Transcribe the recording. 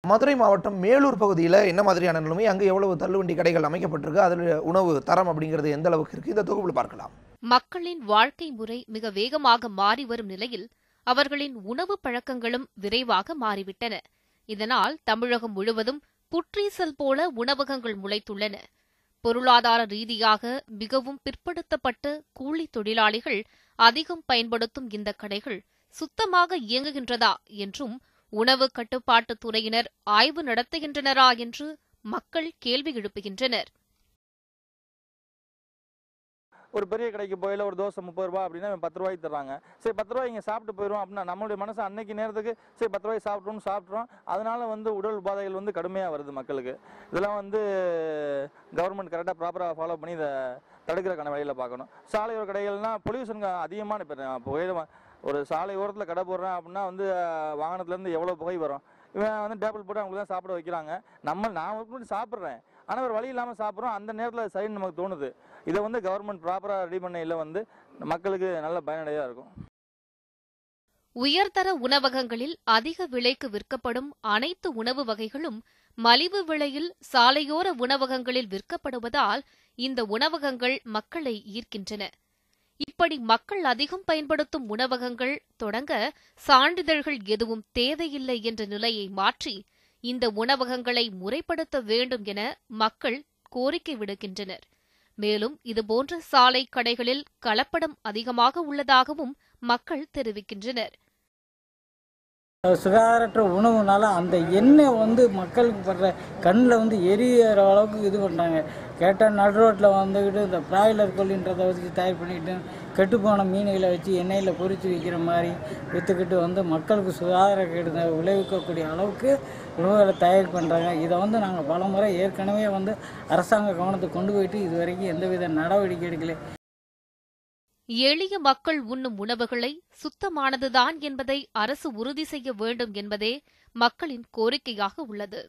மதுரை மாவட்டம் மேலூர் பகுதியில் என்ன மாதிரியான நிலைமை, அங்கே எவ்வளவு தள்ளுவண்டி கடைகள் அமைக்கப்பட்டிருக்கு, அதில் உணவு தரம் அப்படிங்கிறது எந்த அளவுக்கு இருக்கு, இந்த தொகுப்பில் பார்க்கலாம். மக்களின் வாழ்க்கை முறை மிக வேகமாக மாறி வரும் நிலையில் அவர்களின் உணவு பழக்கங்களும் விரைவாக மாறிவிட்டன. இதனால் தமிழகம் முழுவதும் புற்றீசல் போல உணவகங்கள் முளைத்துள்ளன. பொருளாதார ரீதியாக மிகவும் பிற்படுத்தப்பட்ட கூலி தொழிலாளிகள் அதிகம் பயன்படுத்தும் இந்த கடைகள் சுத்தமாக இயங்குகின்றதா என்றும் உணவு கட்டுப்பாட்டுத் துறையினர் ஆய்வு நடத்துகின்றனரா என்று மக்கள் கேள்வி எழுப்புகின்றனர். ஒரு பெரிய கடைக்கு போயில ஒரு தோசை 30 ரூபா அப்படின்னா 10 ரூபாய்க்கு தர்றாங்க. சரி 10 ரூபாய் இங்கே சாப்பிட்டு போயிடும் அப்படின்னா நம்மளுடைய மனசு அன்னைக்கு நேரத்துக்கு சரி 10 ரூபாய் சாப்பிட்றோம். அதனால உடல் உபாதைகள் கடுமையாக வருது மக்களுக்கு. இதெல்லாம் கவர்மெண்ட் கரெக்டாக ப்ராப்பராக ஃபாலோ பண்ணி இதை தடுக்கிறக்கான வழியில் பார்க்கணும். சாலையோர கடைகள்னால் பொல்யூஷன் அதிகமான இப்போ ஒரு சாலை ஓரத்தில் கடை போடுறேன் அப்படின்னா வாகனத்துலேருந்து எவ்வளோ புகை வரும். இவன் டேபிள் போட்டு அவங்களுக்கு தான் சாப்பிட வைக்கிறாங்க. நான் சாப்பிட்றேன், ஆனால் ஒரு வழி இல்லாமல் சாப்பிட்றோம். அந்த நேரத்தில் சரின்னு நமக்கு தோணுது. இதை கவர்மெண்ட் ப்ராப்பராக ரெடி பண்ணையில் மக்களுக்கு நல்ல பயனடையாக இருக்கும். உயர்தர உணவகங்களில் அதிக விலைக்கு விற்கப்படும் அனைத்து உணவு வகைகளும் மலிவு விலையில் சாலையோர உணவகங்களில் விற்கப்படுவதால் இந்த உணவகங்கள் மக்களை ஈர்க்கின்றன. இப்படி மக்கள் அதிகம் பயன்படுத்தும் உணவகங்கள் தொடங்க சான்றிதழ்கள் எதுவும் தேவையில்லை என்ற நிலையை மாற்றி இந்த உணவகங்களை முறைப்படுத்த வேண்டும் என மக்கள் கோரிக்கை விடுக்கின்றனர். மேலும் இதுபோன்ற சாலை கடைகளில் கலப்படம் அதிகமாக உள்ளதாகவும் மக்கள் தெரிவிக்கின்றனர். சுகாதாரற்ற உணவுனால அந்த எண்ணெய் மக்களுக்கு படுற கண்ணில் எரியிற அளவுக்கு இது பண்ணுறாங்க. கேட்டால் நடு ரோட்டில் வந்துக்கிட்டு இந்த பிராய்லர் கோழின்றதை வச்சு தயார் பண்ணிக்கிட்டு கெட்டுப்போன மீன்களை வச்சு எண்ணெயில் பொரித்து விற்கிற மாதிரி விற்றுக்கிட்டு மக்களுக்கு சுகாதார கேடு விளைவிக்கக்கூடிய அளவுக்கு உணவுகளை தயார் பண்ணுறாங்க. இதை நாங்கள் பல முறை ஏற்கனவே அரசாங்க கவனத்துக்கு கொண்டு போயிட்டு இது வரைக்கும் எந்தவித நடவடிக்கை எடுக்கலை. எளிய மக்கள் உண்ணும் உணவுகளை சுத்தமானதுதான் என்பதை அரசு உறுதி செய்ய வேண்டும் என்பதே மக்களின் கோரிக்கையாக உள்ளது.